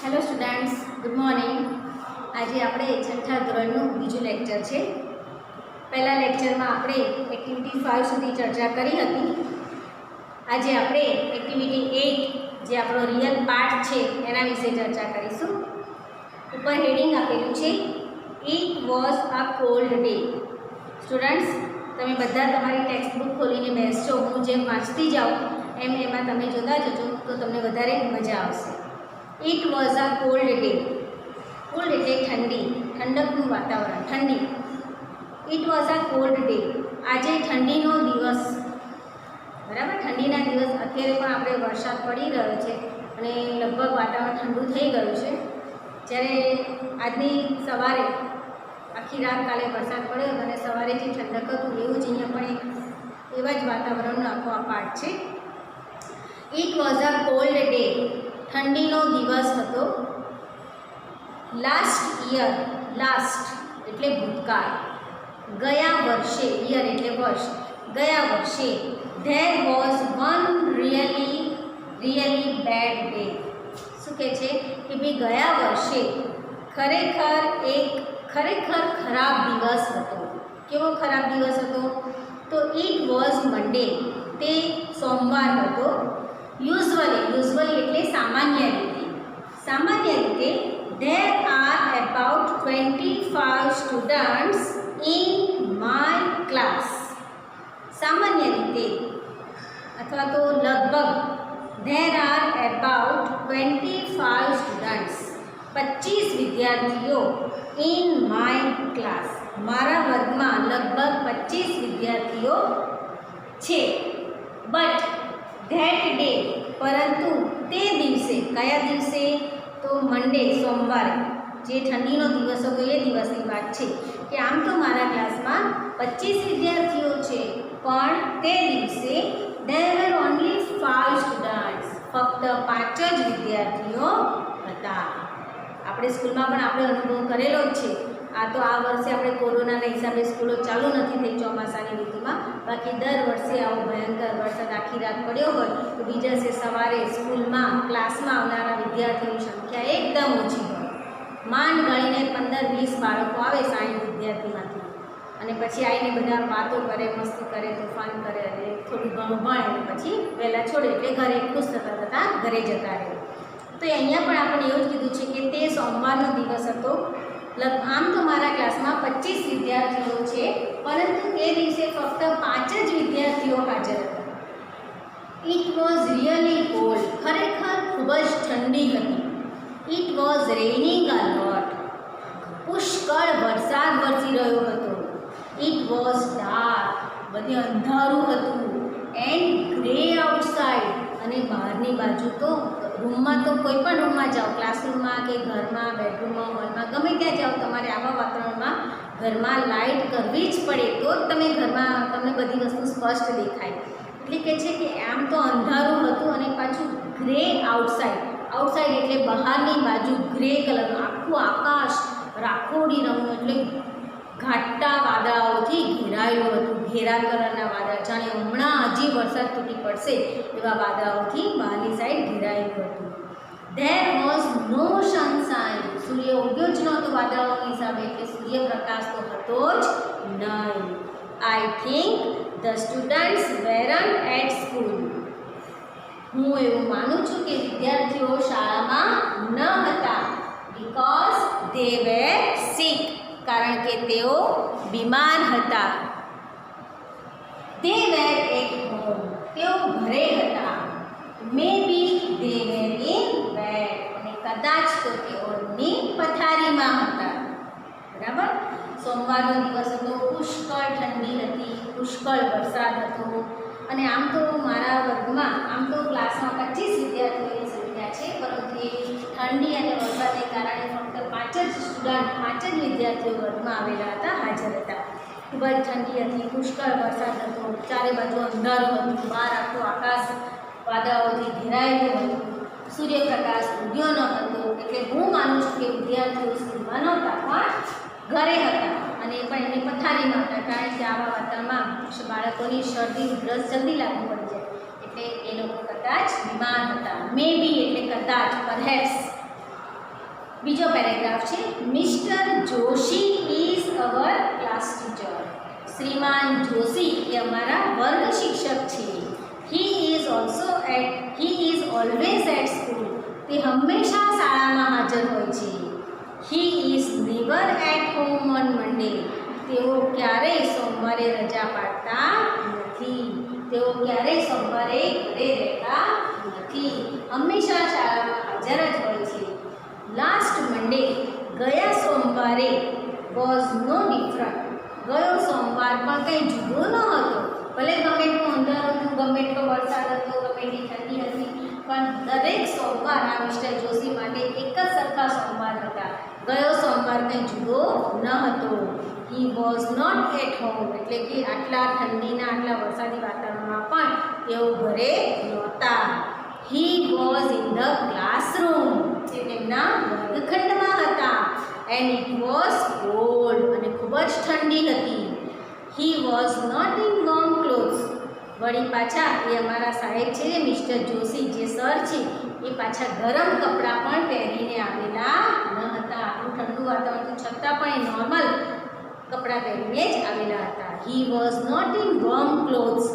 Hello students, good morning. આજે આપણે છઠ્ઠા ધોરણનું બીજું લેક્ચર છે. પહેલા લેક્ચરમાં આપણે એક્ટિવિટી 5 સુધી ચર્ચા કરી હતી. આજે આપણે એક્ટિવિટી 8 જે આપણો રિયલ પાર્ટ છે એના વિશે ચર્ચા કરીશું. ઉપર હેડિંગ આપેલું છે it was a cold day. Students, તમે બધા તમારી ટેક્સ્ટ બુક ખોલીને બેસજો. હું જેમ વાંચતી જાઉં એમ એમાં તમે જોતા જજો તો તમને વધારે મજા આવશે. It was a cold day. Cold એટલે ઠંડી, ઠંડકનું વાતાવરણ, ઠંડી. It was a cold day. આજે ઠંડીનો દિવસ, બરાબર. ઠંડીના દિવસ. અત્યારે પણ આપણે વરસાદ પડી રહ્યો છે અને લગભગ વાતાવરણ ઠંડુ થઈ ગયું છે. જ્યારે આજની સવારે આખી રાત કાલે વરસાદ પડ્યો અને સવારે જે ઠંડક હતું એવું જ અહીંયા પણ એવા જ વાતાવરણનો આખો આ પાર્ટ છે. It was a cold day. ઠંડીનો દિવસ હતો. લાસ્ટ યર, લાસ્ટ એટલે ભૂતકાળ, ગયા વર્ષે, યર એટલે વર્ષ, ગયા વર્ષે there was one really bad day. શું કહે છે કે ભાઈ ગયા વર્ષે ખરેખર ખરાબ દિવસ હતો. કેવો ખરાબ દિવસ હતો? તો ઇટ વોઝ મંડે. તે સોમવાર હતો. યુઝવલી એટલે સામાન્ય રીતે there are about 25 students in my class. સામાન્ય રીતે અથવા તો લગભગ there are about 25 students, 25 વિદ્યાર્થીઓ in my class, મારા વર્ગમાં લગભગ 25 વિદ્યાર્થીઓ છે. બટ ધેટ ડે, પરંતુ તે દિવસે, કયા દિવસે? તો મંડે, સોમવારે, જે ઠંડીનો દિવસ હતો એ દિવસની વાત છે કે આમ તો મારા ક્લાસમાં 25 વિદ્યાર્થીઓ છે, પણ તે દિવસે there were only 5 students, ફક્ત 5 જ વિદ્યાર્થીઓ હતા. આપણે સ્કૂલમાં પણ આપણે અનુભવ કરેલો જ છે. આ તો આ વર્ષે આપણે કોરોનાના હિસાબે સ્કૂલો ચાલુ નથી થઈ ચોમાસાની ઋતુમાં. બાકી દર વર્ષે આવો ભયંકર વરસાદ આખી રાત પડ્યો હોય તો બીજા દિવસે સવારે સ્કૂલમાં ક્લાસમાં આવનારા વિદ્યાર્થીઓની સંખ્યા એકદમ ઓછી હોય. માંડ ગણીને 15-20 બાળકો આવે 60 વિદ્યાર્થીમાંથી, અને પછી આવીને બધા વાતો કરે, મસ્તી કરે, તોફાન કરે અને થોડું ઘણું ભણે અને પછી વહેલા છોડે એટલે ઘરે ખુશ થતાં ઘરે જતા રહે. તો અહીંયા પણ આપણે એવું જ કીધું છે કે તે સોમવારનો દિવસ હતો. આમ તો મારા ક્લાસમાં 25 વિદ્યાર્થીઓ છે, પરંતુ તે દિવસે ફક્ત 5 જ વિદ્યાર્થીઓ હાજર હતા. It was really cold. ખરેખર ખૂબ જ ઠંડી હતી. ઇટ વોઝ રેઇનિંગ અ લોટ. પુષ્કળ વરસાદ વરસી રહ્યો હતો. It was dark. બધે અંધારું હતું. And grey outside. અને બહારની બાજુ તો રૂમમાં, તો કોઈ પણ રૂમમાં જાઓ, ક્લાસરૂમમાં કે ઘરમાં, બેડરૂમમાં, હોલમાં, ગમે ત્યાં જાઓ, તમારે આવા વાતાવરણમાં ઘરમાં લાઇટ કરવી જ પડે તો જ તમે ઘરમાં તમને બધી વસ્તુ સ્પષ્ટ દેખાય. એટલે કે છે કે આમ તો અંધારું હતું અને પાછું ગ્રે આઉટસાઇડ. આઉટસાઇડ એટલે બહારની બાજુ ગ્રે કલરનું આખું આકાશ રાખોડી રંગનું, એટલે ઘાટા વાદળાઓથી ઘેરાયેલું હતું. ઘેરા કલરના વાદળા, જાણે હમણાં હજી વરસાદ તૂટી પડશે એવા વાદળાઓથી બહારની સાઈડ ઘેરાયેલું હતું. There was no sunshine. સૂર્ય ઉગ્યો જ નહોતો વાદળાઓની હિસાબે, એટલે સૂર્યપ્રકાશ તો હતો જ નહીં. I think the students weren't at school. હું એવું માનું છું કે વિદ્યાર્થીઓ શાળામાં ન હતા. Because they were sick. કારણ કે તેઓ બીમાર હતા. They were at home. તેઓ ઘરે હતા. Maybe they were in bed. અને કદાચ તો તેઓની પથારીમાં હતા. બરાબર. સોમવારનો દિવસ હતો. પુષ્કળ ઠંડી હતી, પુષ્કળ વરસાદ હતો. અને આમ તો મારા વર્ગમાં, આમ તો ક્લાસમાં 25 વિદ્યાર્થીઓની સંખ્યા છે, પરંતુ એ ઠંડી અને વરસાદને કારણે ફક્ત 5 જ સ્ટુડન્ટ, 5 જ વિદ્યાર્થીઓ વર્ગમાં આવેલા હતા, હાજર હતા. ખૂબ જ ઠંડી હતી, પુષ્કળ વરસાદ હતો, ચારે બાજુ અંધારું હતું, બહાર આખું આકાશ વાદળાઓથી ઘેરાયેલું હતું, સૂર્યપ્રકાશ ઉગ્યો ન હતો. એટલે હું માનું છું કે વિદ્યાર્થીઓ સ્કૂલમાં નહોતા, પણ ઘરે હતા અને એ પણ એની પથારીમાં હતા. કારણ કે આવા વાતાવરણમાં બાળકોની શરદી ઉધરસ જલ્દી લાગુ પડી જાય, એટલે એ લોકો કદાચ બીમાર હતા. મે બી એટલે કદાચ, પરહેપ્સ. બીજો પેરેગ્રાફ છે, mister Joshi is our class teacher. શ્રીમાન જોશી એ અમારા વર્ગ શિક્ષક છે. He is always at school. તે હંમેશા શાળામાં હાજર હોય છે. He is never at home on Monday. તેઓ ક્યારેય સોમવારે રજા પાડતા નથી. તેઓ ક્યારેય સોમવારે ઘરે રહેતા નથી. હંમેશા શાળામાં હાજર જ હોય છે. લાસ્ટ મંડે, ગયા સોમવારે, વોઝ નો ડિફરન્ટ. ગયો સોમવાર પણ કંઈ જુદો ન હતો. ભલે ગમે એટલું અંધારું હતું, ગમે એટલો વરસાદ હતો, ગમે એટલી ઠંડી હતી, પણ દરેક સોમવાર આ મિસ્ટર જોશી માટે એક જ સરખા સોમવાર હતા. ગયો સોમવાર કંઈ જુદો ન હતો. He was not at home, એટલે કે આટલા ઠંડીના આટલા વરસાદી વાતાવરણમાં પણ તેઓ ઘરે નહોતા. He was in the classroom. તે તેમના વર્ગખંડમાં હતા. એન્ડ ઇટ વોઝ કોલ્ડ, અને ખૂબ જ ઠંડી હતી. He was not in warm clothes. વળી પાછા એ અમારા સાહેબ છે મિસ્ટર જોશી, જે સર છે, એ પાછા ગરમ કપડાં પણ પહેરીને આવેલા ન હતા. આટલું ઠંડુ વાતાવરણ છતાં પણ એ નોર્મલ કપડાં પહેરીને જ આવેલા હતા. He was not in warm clothes.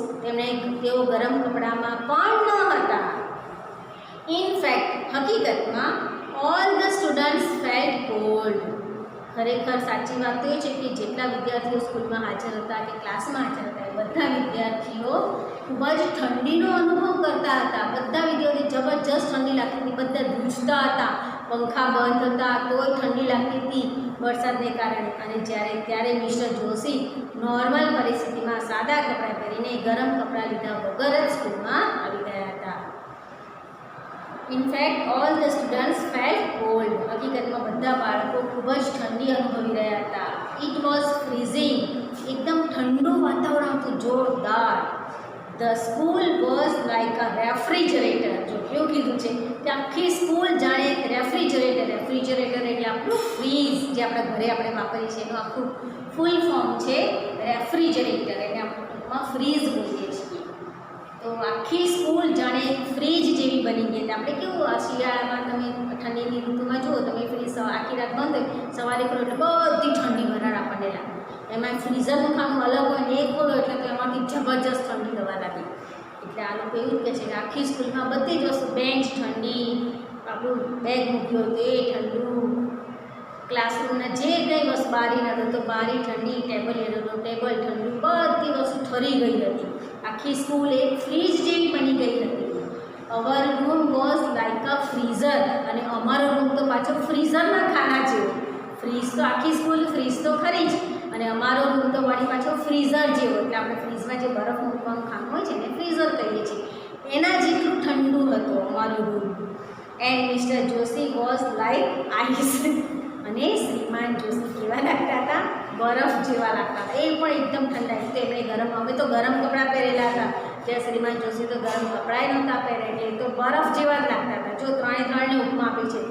તેઓ ગરમ કપડામાં પણ ન હતા. ઇન ફેક્ટ, હકીકતમાં, all the students felt cold. ખરેખર સાચી વાત તો એ છે કે જેટલા વિદ્યાર્થીઓ સ્કૂલમાં હાજર હતા કે ક્લાસમાં હાજર હતા, એ બધા વિદ્યાર્થીઓ ખૂબ જ ઠંડીનો અનુભવ કરતા હતા. બધા વિદ્યાર્થીઓ જબરજસ્ત ઠંડી લાગતી હતી, બધા ધ્રુજતા હતા, પંખા બંધ હતા તોય ઠંડી લાગતી હતી વરસાદને કારણે. અને ત્યારે મિસ્ટર જોશી નોર્મલ પરિસ્થિતિમાં સાદા કપડાં પહેરીને ગરમ કપડાં લીધા વગર જ સ્કૂલમાં આવી ગયા હતા. In fact all the students felt cold. હકીકતમાં બધા બાળકો ખૂબ જ ઠંડી અનુભવી રહ્યા હતા. It was freezing. એકદમ ઠંડુ વાતાવરણ હતું, જોરદાર. The school was like a refrigerator. જો કેવું કીધું છે કે આખી સ્કૂલ જાણે એક રેફ્રિજરેટર. રેફ્રિજરેટર એટલે આપણું ફ્રીઝ, જે આપણા ઘરે આપણે વાપરીએ છીએ, એનું આખું ફૂલ ફોર્મ છે રેફ્રિજરેટર. એટલે આપણે ટૂંકમાં ફ્રીઝ બોલીએ છીએ. તો આખી સ્કૂલ જાણે ફ્રીજ જેવી બની ગઈ. આપણે કેવું આ શિયાળામાં તમે ઠંડીની ઋતુમાં જુઓ, તમે ફ્રીજ આખી રાત બંધ હોય, સવારે ખોલો એટલે બધી ઠંડી વરાળ આપણને લાગે. એમાં ફ્રીઝરનું ખાનું અલગ હોય ને, એ ખોલો એટલે તો એમાંથી જબરજસ્ત ઠંડી દવા લાગે. એટલે આ લોકો એવું કહે છે કે આખી સ્કૂલમાં બધી જ વસ્તુ, બેન્ચ ઠંડી, આપણું બેગ મૂક્યું તો એ ઠંડુ, ક્લાસરૂમના જે કંઈ વસ્તુ, બારી નતો તો બારી ઠંડી, ટેબલ હેઠળ તો ટેબલ ઠંડુ, બધી વસ્તુ ઠરી ગઈ હતી. આખી સ્કૂલ એક ફ્રીજ જેવી બની ગઈ હતી. Our room was like a freezer. અને અમારો રૂમ તો પાછો ફ્રીઝરના ખાના જેવો. ફ્રીજ તો આખી સ્કૂલ ફ્રીજ તો ખરી જ, અને અમારો રૂમ તો વળી પાછો ફ્રીઝર જેવો. એટલે આપણે ફ્રીજમાં જે બરફ મૂકવાનું ખાનું હોય છે ને, ફ્રીઝર કહીએ છીએ, એના જેટલું ઠંડુ હતું અમારો room. And Mr Joshi was like ice. અને શ્રીમાન જોશી કેવા લાગતા હતા? બરફ જેવા લાગતા હતા. એ પણ એકદમ ઠંડા. તો એમણે અમે તો ગરમ કપડાં પહેરેલા હતા, જ્યાં શ્રીમાન જોશી તો ગરમ કપડાં નહોતા પહેરે, એટલે તો બરફ જેવા જ લાગતા હતા. જો ત્રણે ઉપમા આપી છે.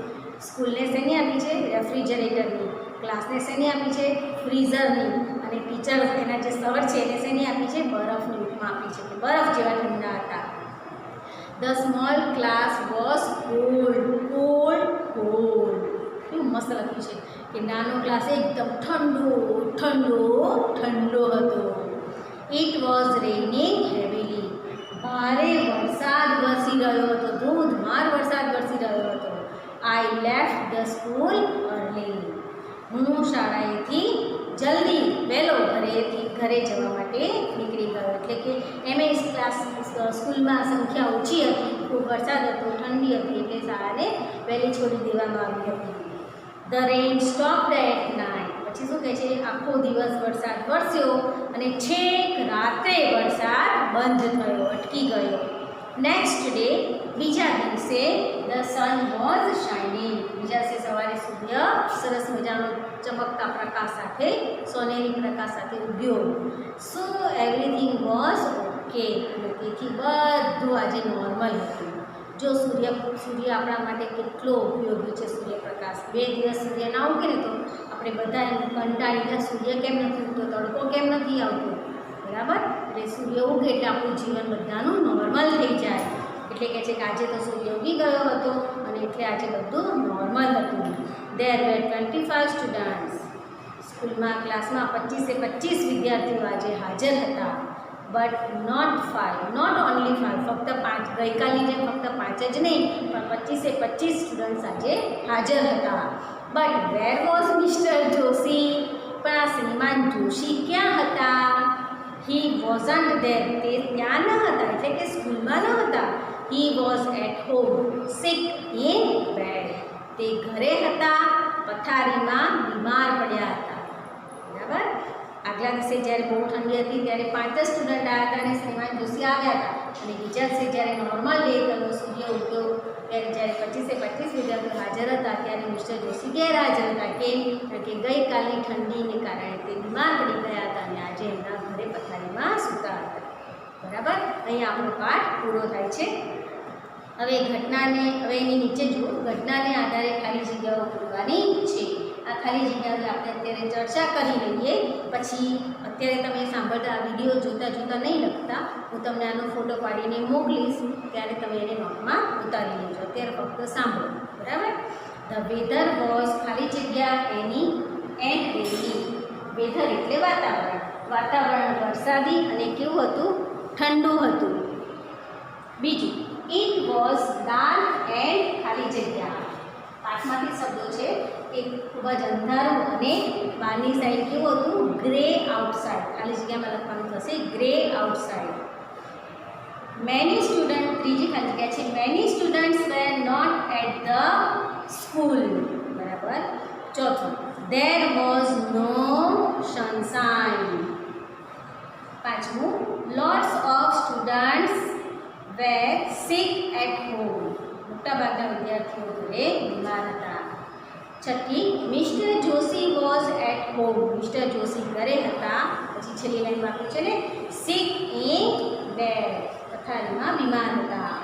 સ્કૂલને શેની આપી છે? રેફ્રિજરેટરની. ક્લાસને શેની આપી છે? ફ્રીઝરની. અને ટીચર એના જે સર છે એને શેની આપી છે? બરફની ઉપમા આપી છે, કે બરફ જેવા ઠંડા હતા. The small class was cold. કેવું મસ્ત લખ્યું છે કે નાનો ક્લાસ એકદમ ઠંડો હતો. It was રેઇનિંગ heavily. ભારે વરસાદ વરસી રહ્યો હતો, ધોધમાર વરસાદ વરસી રહ્યો હતો. I left the school early. હું શાળાએથી જલ્દી વહેલો ઘરે જવા માટે નીકળી ગયો. એટલે કે એમએ ક્લાસ સ્કૂલમાં સંખ્યા ઓછી હતી, ખૂબ વરસાદ હતો, ઠંડી હતી, એટલે શાળાને વહેલી છોડી દેવામાં આવી હતી. The rain stopped at night. પછી શું કહે છે? આખો દિવસ વરસાદ વરસ્યો અને છેક રાત્રે વરસાદ બંધ થયો, અટકી ગયો. નેક્સ્ટ ડે, બીજા દિવસે, ધ સન વોઝ શાઇનિંગ. બીજા દિવસે સવારે સૂર્ય સરસ મજાનો ચમકતા પ્રકાશ સાથે, સોનેરી પ્રકાશ સાથે ઉગ્યો. So everything was okay. તેથી બધું આજે નોર્મલ હતું. જો સૂર્ય આપણા માટે કેટલો ઉપયોગી છે, સૂર્યપ્રકાશ. 2 દિવસ સૂર્ય ના ઉગે ને તો આપણે બધા એમ કંટાળી ગયા, સૂર્ય કેમ નથી ઉગતો, તડકો કેમ નથી આવતો, બરાબર? એટલે સૂર્ય ઉગે એટલે આપણું જીવન બધાનું નોર્મલ થઈ જાય. એટલે કહે છે કે આજે તો સૂર્ય ઉગી ગયો હતો અને એટલે આજે બધું નોર્મલ હતું. There were 25 students. સ્કૂલમાં ક્લાસમાં 25 વિદ્યાર્થીઓ આજે હાજર હતા. બટ નોટ ઓનલી 5, ફક્ત 5, ગઈકાલની જેમ ફક્ત 5 જ નહીં, પણ 25 સ્ટુડન્ટ્સ આજે હાજર હતા. But where was mister Joshi? પણ આ શ્રીમાન જોશી ક્યાં હતા? હી વોઝન્ટ ધેર, તે ત્યાં ન હતા, એટલે કે સ્કૂલમાં ન હતા. He was at home sick in bed, તે ઘરે હતા, પથારીમાં બીમાર પડ્યા હતા. બરાબર. આગલા દિવસે જ્યારે બહુ ઠંડી હતી ત્યારે 5 જ સ્ટુડન્ટ આવ્યા હતા અને શ્રીમાન જોશી આવ્યા હતા. અને બીજા દિવસે જ્યારે નોર્મલ ડે હતો, સૂર્ય ઉગ્યો, ત્યારે જ્યારે 25 વિદ્યાર્થીઓ હાજર હતા ત્યારે મિસ્ટર જોશી ગેરહાજર હતા. કેમ? કારણ કે ગઈકાલની ઠંડીને કારણે તે બીમાર પડી ગયા હતા અને આજે એમના ઘરે પથારીમાં સૂતા હતા. બરાબર. અહીંયા આપણો પાઠ પૂરો થાય છે. હવે એની નીચે જુઓ, ઘટનાને આધારે ખાલી જગ્યાઓ પૂરવાની છે. આ ખાલી જગ્યાઓ આપણે અત્યારે ચર્ચા કરી લઈએ, પછી અત્યારે તમે સાંભળતા વિડીયો જોતા નહીં લખતા, હું તમને આનો ફોટો પાડીને મોકલીશ, ત્યારે તમે એને નોટમાં ઉતારી લેજો. અત્યારે ફક્ત સાંભળો. બરાબર. ધ વેધર વોઝ, ખાલી જગ્યા એની એન્ડ રેની. વેધર એટલે વાતાવરણ. વાતાવરણ વરસાદી અને કેવું હતું? ઠંડુ હતું. બીજું, ઇટ વોઝ ડાર્ક એન્ડ, ખાલી જગ્યા પાઠમાંથી શબ્દો છે કે ખૂબ જ અંધારું અને બહારની સાઈડ કેવું હતું? Grey outside. ખાલી જગ્યામાં લખવાનું થશે ગ્રે આઉટસાઇડ. મેની સ્ટુડન્ટ, ત્રીજી ખાલી જગ્યા છે, many students were not at the school. બરાબર. ચોથું, ધેર વોઝ નો સનશાઇન. પાંચમું, lots of students were sick at home. મોટાભાગના વિદ્યાર્થીઓ ઘરે બીમાર હતા. છઠ્ઠી, Mr Joshi was at home. Mr Joshi ઘરે હતા. પછી છેલ્લી લાઈન બાકી છે ને, સિક ઇન બેડ, પથારીમાં બીમાર હતા.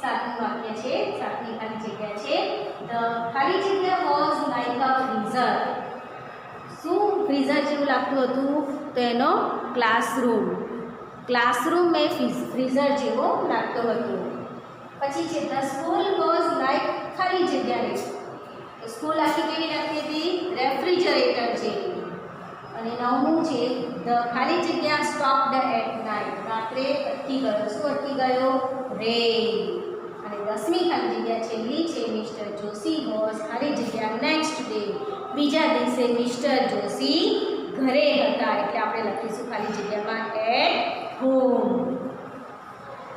સાતમું વાક્ય છે, સાતમી ખાલી જગ્યા છે, ધ ખાલી જગ્યા વોઝ લાઈક અ ફ્રીઝર. શું ફ્રીઝર જેવું લાગતું હતું? તો એનો ક્લાસરૂમ એ ફ્રીઝર જેવો લાગતો હતો. પછી છે, ધ સ્કૂલ વોઝ લાઈક, ખાલી જગ્યા છે, સ્કૂલ આખી કેવી લાગતી હતી? રેફ્રિજરેટર જેવી. અને નવમું છે, ધ ખાલી જગ્યા સ્ટોપ્ડ એટ નાઇટ. રાત્રે અટકી ગયો. શું અટકી ગયો? રેન. અને 10મી ખાલી જગ્યા છેલ્લી છે, મિસ્ટર જોશી વોઝ, ખાલી જગ્યા નેક્સ્ટ ડે. બીજા દિવસે મિસ્ટર જોશી ઘરે હતા, એટલે આપણે લખીશું ખાલી જગ્યામાં એટ હોમ.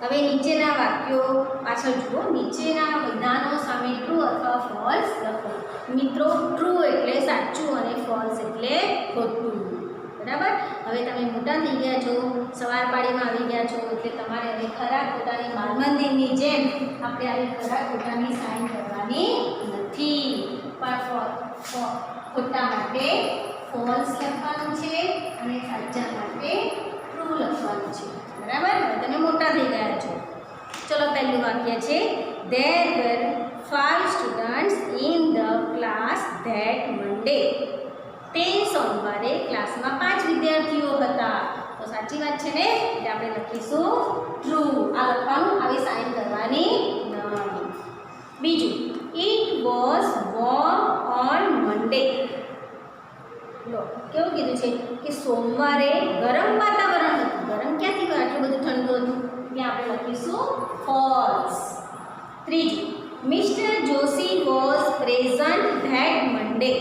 હવે નીચેના વાક્યો પાછળ જુઓ. નીચેના વિધાનો સામે ટ્રુ અથવા ફોલ્સ લખો. મિત્રો, ટ્રુ એટલે સાચું અને ફોલ્સ એટલે ખોટું. બરાબર. હવે તમે મોટા થઈ ગયા છો, સવાર પાડીમાં આવી ગયા છો, એટલે તમારે હવે ખરા ખોટાની બાળમંદિરની જેમ આપણે આવી ખરા ખોટાની સાઇન કરવાની નથી, પણ ખોટા માટે ફોલ્સ લખવાનું છે અને સાચા માટે ટ્રુ લખવાનું છે. બરાબર. તમે મોટા થઈ ગયા છો. ચલો, પહેલું વાક્ય છે, there were 5 students in the class that Monday. તે સોમવારે ક્લાસમાં 5 વિદ્યાર્થીઓ હતા. તો સાચી વાત છે ને, એટલે આપણે લખીશું ટ્રુ. આ લખવાનું, આવી સાઇન કરવાની નહીં. બીજું, it was warm on Monday. લો, કેવું કીધું છે કે સોમવારે ગરમ વાતાવરણ હતું. ગરમ ક્યાંથી ગયું? આટલું બધું ઠંડુ હતું. ત્યાં આપણે લખીશું ફોલ્સ. ત્રીજું, mister Joshi was present that Monday.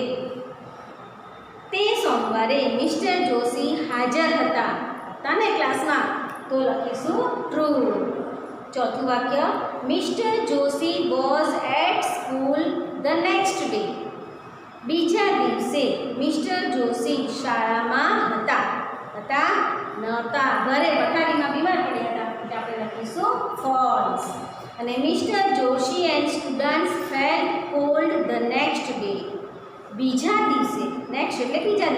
તે સોમવારે મિસ્ટર જોશી હાજર હતા ને ક્લાસમાં, તો લખીશું ટ્રુ. ચોથું વાક્ય, Mr Joshi was at school the next day. બીજા દિવસે મિસ્ટર જોશી શાળામાં હતા. નહોતા, ઘરે પથારીમાં બીમાર પડ્યા હતા, એટલે આપણે લખીશું ફોલ્સ. અને mister Joshi and students felt cold the next day. બીજા દિવસે, નેક્સ્ટ એટલે બીજા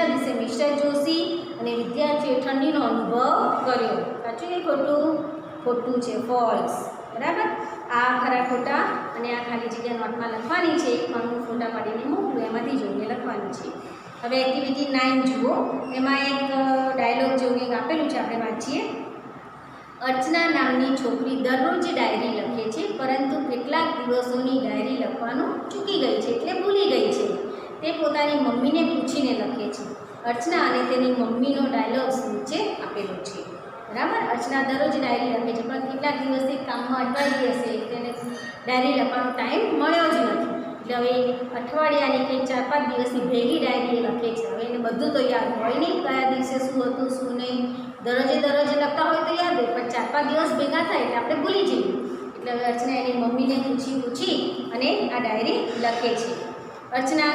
દિવસે મિસ્ટર જોશી અને વિદ્યાર્થીઓએ ઠંડીનો અનુભવ કર્યો. સાચું કે ખોટું? ખોટું છે, ફોલ્સ. બરાબર. આ ખરા ખોટા અને આ ખાલી જગ્યા નોટમાં લખવાની છે, પણ હું ફોટા પાડીને મોકલું, એમાંથી જોઈને લખવાની છે. હવે એક્ટિવિટી 9 જુઓ. એમાં એક ડાયલોગ જેવું કંઈક આપેલું છે, આપણે વાંચીએ. અર્ચના નામની છોકરી દરરોજ ડાયરી લખે છે, પરંતુ કેટલાક દિવસોની ડાયરી લખવાનું ચૂકી ગઈ છે, એટલે ભૂલી ગઈ છે. તે પોતાની મમ્મીને પૂછીને લખે છે. અર્ચના અને તેની મમ્મીનો ડાયલોગ્સ નીચે આપેલો છે. બરાબર, અર્ચના દરરોજ ડાયરી લખે છે, પણ કેટલાક દિવસથી કામમાં અટવાઈ હશે, તેને ડાયરી લખવાનો ટાઈમ મળ્યો જ નથી. એટલે હવે અઠવાડિયાની કે 4-5 દિવસની ભેગી ડાયરી લખે છે. હવે એને બધું તો યાદ હોય નહીં, કયા દિવસે શું હતું શું નહીં. દરરોજે લખતા હોય તો યાદ હોય, પણ 4-5 દિવસ ભેગા થાય એટલે આપણે ભૂલી જઈએ. એટલે હવે અર્ચના એની મમ્મીને પૂછી અને આ ડાયરી લખે છે. અર્ચના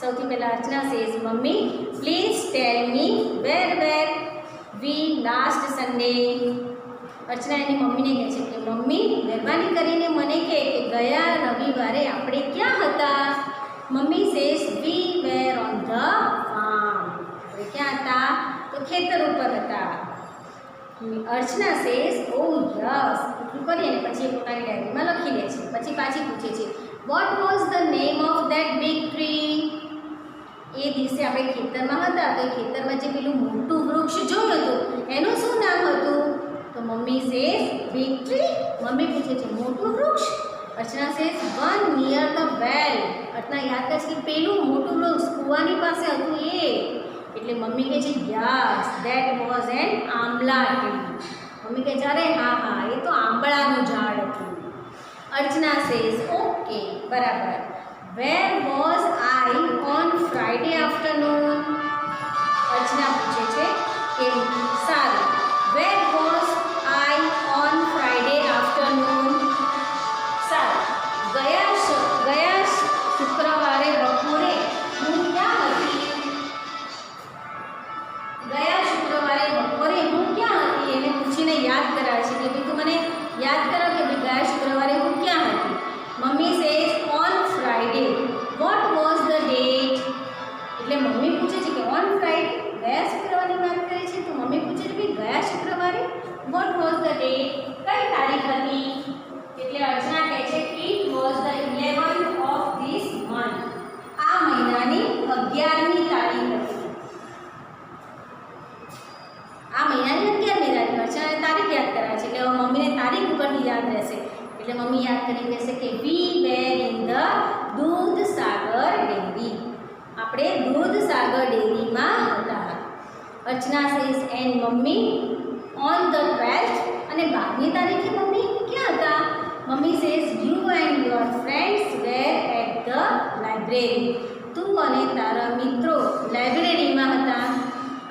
સૌથી પહેલાં Archana says, mummy please tell me where we last Sunday. Archana એની મમ્મીને કહે છે કે મમ્મી મહેરબાની કરીને મને કહે કે ગયા રવિવારે આપણે ક્યાં હતા. Mummy says we were on the farm. આપણે ક્યાં હતા? તો ખેતર ઉપર હતા. Archana says oh yes. એટલું કરી અને પછી એ પોતાની ડાયરીમાં લખી લે છે. પછી પાછી પૂછે છે what was the name of that big tree. એ દિવસે આપણે ખેતરમાં હતા તો એ ખેતરમાં જે પેલું મોટું વૃક્ષ જોયું હતું એનું શું નામ હતું? તો mummy says big tree. Mummy પૂછે છે મોટું વૃક્ષ. Archana says one near the well. Archana યાદ કરે છે કે પેલું મોટું વૃક્ષ કૂવાની પાસે હતું એ. એટલે મમ્મી કહે છે yes that was an Ambla tree. Mummy કહે છે અરે હા એ તો આંબળાનું ઝાડ હતું. અર્ચના સેઝ ઓકે બરાબર. Where was I on Friday afternoon. Archana પૂછે છે કે સારું where was I on Friday afternoon. સારું ગયા શુક્રવારે બપોરે હું ક્યાં હતી. ગયા શુક્રવારે બપોરે હું ક્યાં હતી એને પૂછીને યાદ કરાવે છે કે ભાઈ તું મને યાદ કરાવ કે ભાઈ ગયા શુક્રવારે હું ક્યાં હતી. Mummy says on Friday. Vote was the date. એટલે મમ્મી પૂછે છે કે ઓન ફ્રાઈડે ગયા શુક્રવારની વાત કરે છે તો મમ્મી પૂછે છે કે ગયા શુક્રવારે વોટ વોઝ ધ ડેટ. કઈ તારીખ હતી. એટલે અર્ચના કહે છે it was the 11th of this month. આ મહિનાની 11મી તારીખ હતી. આ મહિનાની 11મી તારીખ. અર્ચનાને તારીખ યાદ કરાવે છે એટલે મમ્મીને તારીખ ઉપરથી યાદ રહેશે. એટલે મમ્મી યાદ કરી કહેશે કે we were in the Dudhsagar dairy. આપણે દૂધસાગર ડેરીમાં હતા. Archana says and mummy on the 12th. અને 12મી તારીખે મમ્મી ક્યાં હતા. Mummy says you and your friends were at the library. તું અને તારા મિત્રો લાઇબ્રેરીમાં હતા.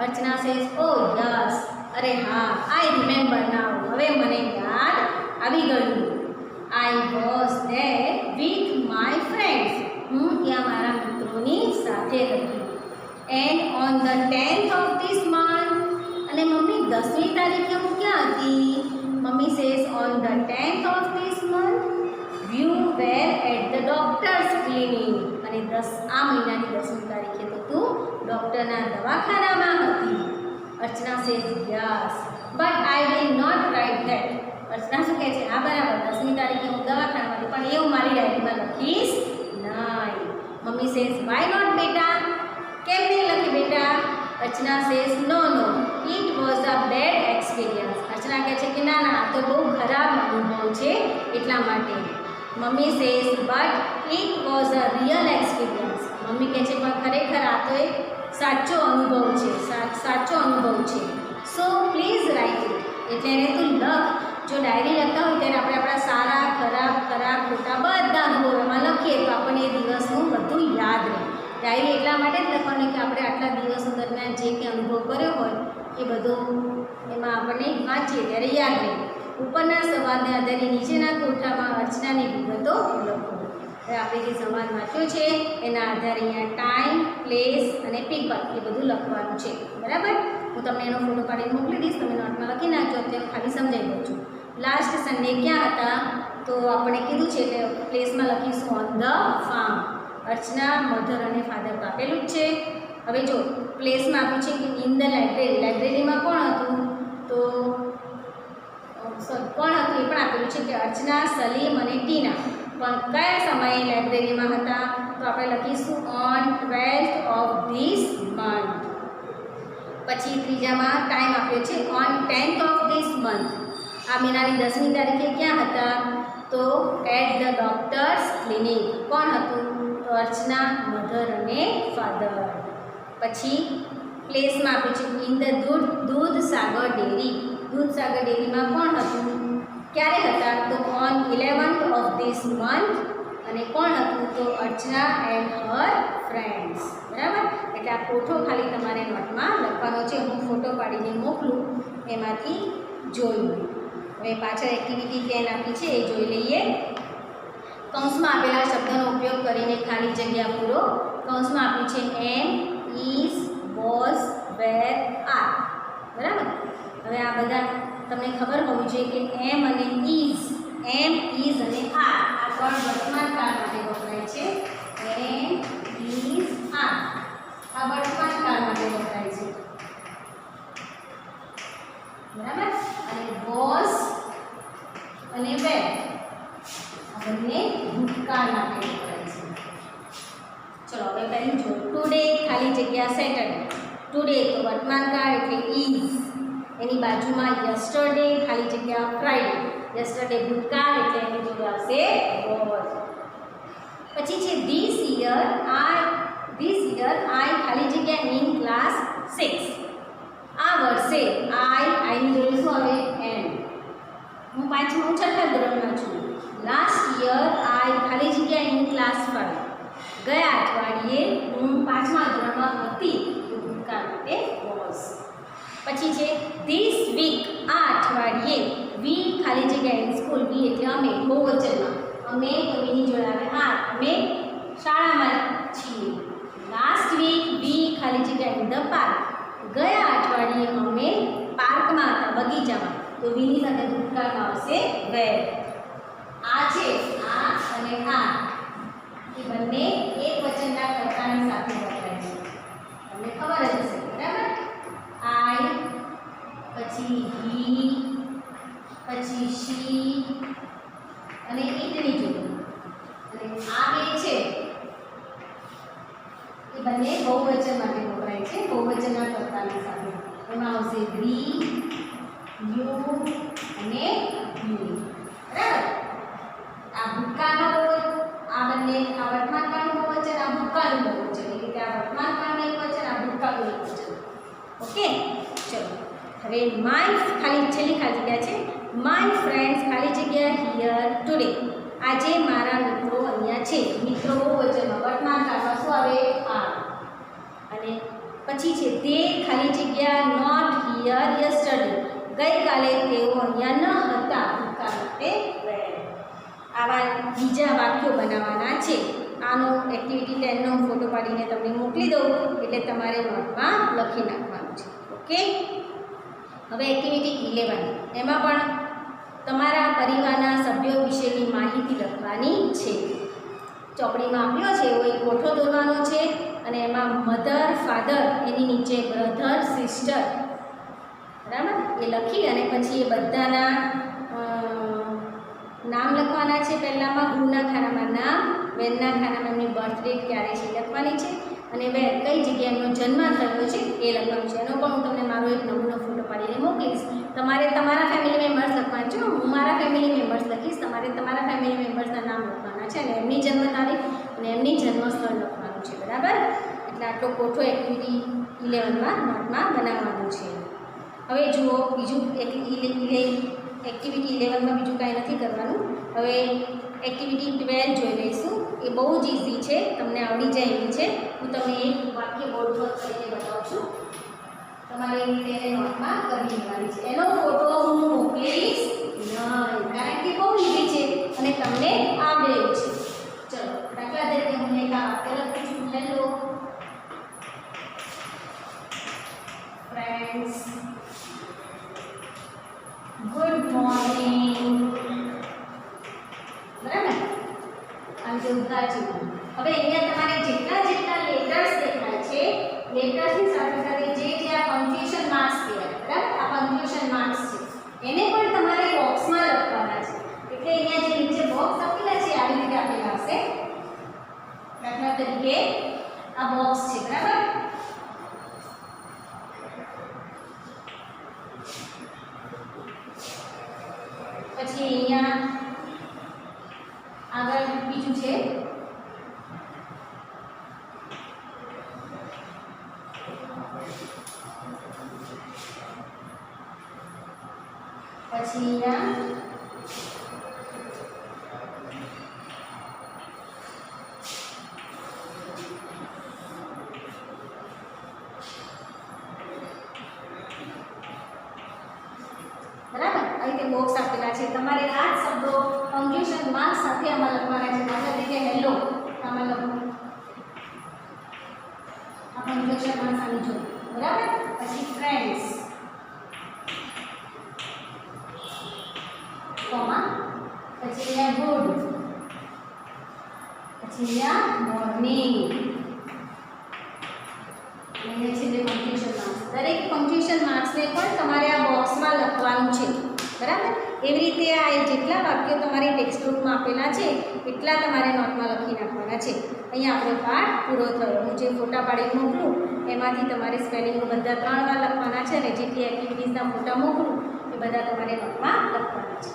અર્ચના સેઝ ઓ યસ અરે હા આઈ રિમેમ્બર નાઉ. હવે મને યાદ આવી ગયું. I was there with my friends. હું ત્યાં મારા મિત્રોની સાથે હતી. And on the 10th of this month. અને મમ્મી 10મી તારીખે હું ક્યાં હતી. Mummy says on the 10th of this month you were at the doctor's clinic. અને આ મહિનાની 10મી તારીખે તો તું ડૉક્ટરના દવાખાનામાં હતી. Archana says yes but I will not write that. Archana શું કહે છે હા બરાબર 10મી તારીખે હું દવાખાનામાં હતી પણ એ હું મારી ડાયરીમાં લખીશ નહીં. મમ્મી સેઝ વાય નોટ બેટા. કેમ નહીં લખી બેટા. Archana says no it was a bad experience. Archana કહે છે કે ના આ તો બહુ ખરાબ અનુભવ છે એટલા માટે. Mummy says but it was a real experience. Mummy કહે છે પણ ખરેખર આ તો એક સાચો અનુભવ છે સાચો અનુભવ છે. So please write it. એટલે એને તું લખ. જો ડાયરી લખતા હોય ત્યારે આપણે આપણા સારા ખરાબ ખોટા બધા અનુભવો એમાં લખીએ તો આપણને એ દિવસનું બધું યાદ રહે. ડાયરી એટલા માટે જ લખવાની કે આપણે આટલા દિવસો દરમિયાન જે કંઈ અનુભવ કર્યો હોય એ બધું એમાં આપણને વાંચીએ ત્યારે યાદ રહે. ઉપરના સંવાદને આધારે નીચેના કોઠામાં અર્ચનાની વિગતો લખો. હવે આપણે જે સંવાદ વાંચ્યો છે એના આધારે અહીંયા ટાઈમ પ્લેસ અને પીપલ એ બધું લખવાનું છે. બરાબર. હું તમને એનો ફોટો પાડીને મોકલી દઈશ. તમે નોટમાં લખી નાખજો. અત્યારે ખાલી સમજાવી દઉં છું. લાસ્ટ સન્ડે ક્યાં હતા તો આપણે કીધું છે એટલે પ્લેસમાં લખીશું on the farm. Archana mother અને ફાધર તો આપેલું જ છે. હવે જો પ્લેસમાં આપ્યું છે કે ઇન ધ લાઇબ્રેરી. લાઇબ્રેરીમાં કોણ હતું તો કોણ હતું એ પણ આપેલું છે કે અર્ચના સલીમ અને ટીના. પણ કયા સમયે લાઇબ્રેરીમાં હતા તો આપણે લખીશું on 12th of this month. પછી ત્રીજામાં ટાઈમ આપ્યો છે on 10th of this month. આ મહિનાની 10મી તારીખે ક્યાં હતા? તો એટ ધ ડોક્ટર્સ ક્લિનિક. કોણ હતું? તો અર્ચના, મધર અને ફાધર. પછી પ્લેસમાં આપ્યું છે in the Dudhsagar dairy. Dudhsagar ડેરીમાં કોણ હતું? ક્યારે હતા? તો on 11th of this month. અને કોણ હતું? તો અર્ચના એન્ડ હર ફ્રેન્ડ્સ. બરાબર? એટલે આ કોઠો ખાલી તમારે નોટમાં લખવાનો છે. હું ફોટો પાડીને મોકલું, એમાંથી જોઈ લો. હવે પાછળ એક્ટિવિટી પ્લાન આપી છે એ જોઈ લઈએ. કૌંસમાં આપેલા શબ્દનો ઉપયોગ કરીને ખાલી જગ્યા પૂરો. કૌંસમાં આપ્યું છે એમ, ઇઝ, વોઝ, વેર, આર. બરાબર? હવે આ બધા તમને ખબર હોવી જોઈએ કે એમ અને ઇઝ, એમ, ઇઝ અને આર આ ત્રણ વર્તમાન કાળ માટે વપરાય છે. એમ, ઇઝ, આર આ વર્તમાન કાળ માટે વપરાય છે. બરાબર? અને વોઝ અને વેર આ બંને ભૂતકાળ માટે વપરાય છે. ચલો હવે પહેલું જો ટુડે ખાલી જગ્યા સેટરડે. ટુડે તો વર્તમાન કાળ એટલે ઇઝ. એની બાજુમાં યસ્ટરડે ખાલી જગ્યા ફ્રાઈડે. યસ્ટરડે ભૂતકાળ એટલે એની જોડે આવશે વોઝ. પછી છે ધીસ યર આઈ ખાલી જગ્યા ઇન ક્લાસ 6. આ વર્ષે આઈની જોડે શું આવે? એમ. હું છઠ્ઠા ધોરણમાં છું. લાસ્ટ યર આઈ ખાલી જગ્યા ઇન ક્લાસ 5. ગયા અઠવાડિયે હું 5મા ધોરણમાં હતી. તો ભૂતકાળ માટે વોઝ. પછી છે ધીસ વીક આ અઠવાડિયે. વી ખાલી જગ્યા ઇન સ્કૂલ. વી એટલે અમે, બહુવચનમાં. અમે તો વીની જોડે આવે આર. અમે શાળામાં છીએ. લાસ્ટ વીક વી ખાલી જગ્યા ઇન ધ પાર્ક. ગયા અઠવાડિયે અમે પાર્કમાં હતા, બગીચામાં. તો વીની સાથે ભૂતકાળમાં આવશે વેર. આ છે આ અને આ એ બંને એક વચનના કર્તાની સાથે વપરાય છે. તમને ખબર જ હશે. બરાબર? આઈ, પછી હી, પછી શી અને ઇટની જોડે. અને આ બે છે એ બંને બહુવચન માટે વપરાય છે. બહુવચનના કર્તાની સાથે. એમાં આવશે વી, યુ અને યુ. બરાબર? આ ભૂતકાળનો આ બંને આ વર્તમાન કાળનું બહુવચન, આ ભૂતકાળનું બહુવચન. એટલે કે આ વર્તમાન કાળનું એક વચન, આ ભૂતકાળનું એક વચન. ઓકે? ચલો હવે માય ખાલી છેલ્લી ખાલી જગ્યા છે. માય ફ્રેન્ડ્સ ખાલી જગ્યા હિયર ટુડે. આજે મારા મિત્રો અહીંયા છે. મિત્રો બહુવચનમાં વર્તમાન કાળમાં શું આવે? આર. અને પછી છે તે ખાલી જગ્યા નોટ હિયર યસ્ટરડે. ગઈકાલે તેઓ અહીંયા ન હતા. ભૂતકાળ માટે વેર. આવા બીજા વાક્યો બનાવવાના છે. આનો એક્ટિવિટી 10નો ફોટો પાડીને તમને મોકલી દઉં એટલે તમારે નોટમાં લખી નાખવાનું છે. ઓકે? હવે એક્ટિવિટી 11 એમાં પણ તમારા પરિવારના સભ્યો વિશેની માહિતી લખવાની છે. ચોપડીમાં આપ્યો છે એવો એક કોઠો દોરવાનો છે અને એમાં મધર, ફાધર, એની નીચે બ્રધર, સિસ્ટર. બરાબર? એ લખી અને પછી એ બધાના નામ લખવાના છે. પહેલાંમાં હુના ખાનામાં નામ, વેરના ખાનામાં એમની બર્થ ડેટ ક્યારે છે લખવાની છે. અને વેર કઈ જગ્યાએ એમનો જન્મ થયો છે એ લખવાનું છે. એનો પણ હું તમને મારો એક નમૂનો ફોટો પાડીને મોકલીશ. તમારે તમારા ફેમિલી મેમ્બર્સ લખવાના છે. હું મારા ફેમિલી મેમ્બર્સ લખીશ. તમારે તમારા ફેમિલી મેમ્બર્સના નામ લખવાના છે અને એમની જન્મ તારીખ અને એમની જન્મસ્થળ લખવાનું છે. બરાબર? એટલે આટલો કોઠો એક્ટિવિટી 11માં નોટમાં બનાવવાનું છે. હવે જુઓ બીજું એક્ટિવિટી 11માં બીજું કાંઈ નથી કરવાનું. હવે એક્ટિવિટી 12 જોઈ લઈશું. એ બહુ જ ઇઝી છે, તમને આવડી જાય એવી છે. હું તમને એક વાક્ય બોર્ડ પર કરીને બતાવું છું. તમારે એ રીતે એને નોટમાં કરી લેવાની છે. એનો ફોટો હું મોકલીશ નહીં, કારણ કે બહુ ઇઝી છે અને તમને આવડે એવું છે. ચલો દાખલા તરીકે હું એક આ વાક્ય લખું છું. Hello friends, good morning. બરાબર? આમ જે ઉદ્ગાર છે. હવે અહીંયા તમારે જેટલા લેટર્સ દેખાય છે, લેટર્સની સાથે સાથે જે આ પંક્ચ્યુએશન માર્ક્સ કહેવાય. બરાબર? આ પંક્ચ્યુએશન માર્ક્સ છે એને પણ તમારે બોક્સમાં લખવાના છે. એટલે અહીંયા જે નીચે બોક્સ આપેલા છે આવી રીતે આપેલા હશે. દાખલા તરીકે આ બોક્સ છે. બરાબર? બીજું છે પછી અહીંયા બરાબર આ રીતે બોક્સ આપેલા છે તમારે આ જ શબ્દો પંક્ચ્યુએશન માર્ક સાથે આમાં લખવાના છે દાખલા તરીકે હેલો આમાં લખો આ પંક્ચ્યુએશન માર્ક આની જો બરાબર પછી ફ્રેન્ડ્સ કોમા પછી અહીંયા ગુડ પછી અહીંયા મોર્નિંગ અહીંયા છે જે પંક્ચ્યુએશન માર્ક્સ દરેક પંક્ચ્યુએશન માર્ક્સને પણ તમારે આ બોક્સમાં લખવાનું છે બરાબર એવી રીતે આ જેટલા વાક્યો તમારી ટેક્સ્ટ બુકમાં આપેલા છે એટલા તમારે નોટમાં લખી નાખવાના છે અહીંયા આપણો પાઠ પૂરો થયો હું જે ફોટા પાડી મોકલું એમાંથી તમારે સ્પેલિંગો બધા 3 વાર લખવાના છે અને જેટલી એક્ટિવિટીઝના ફોટા મોકલું એ બધા તમારે નોટમાં લખવાના છે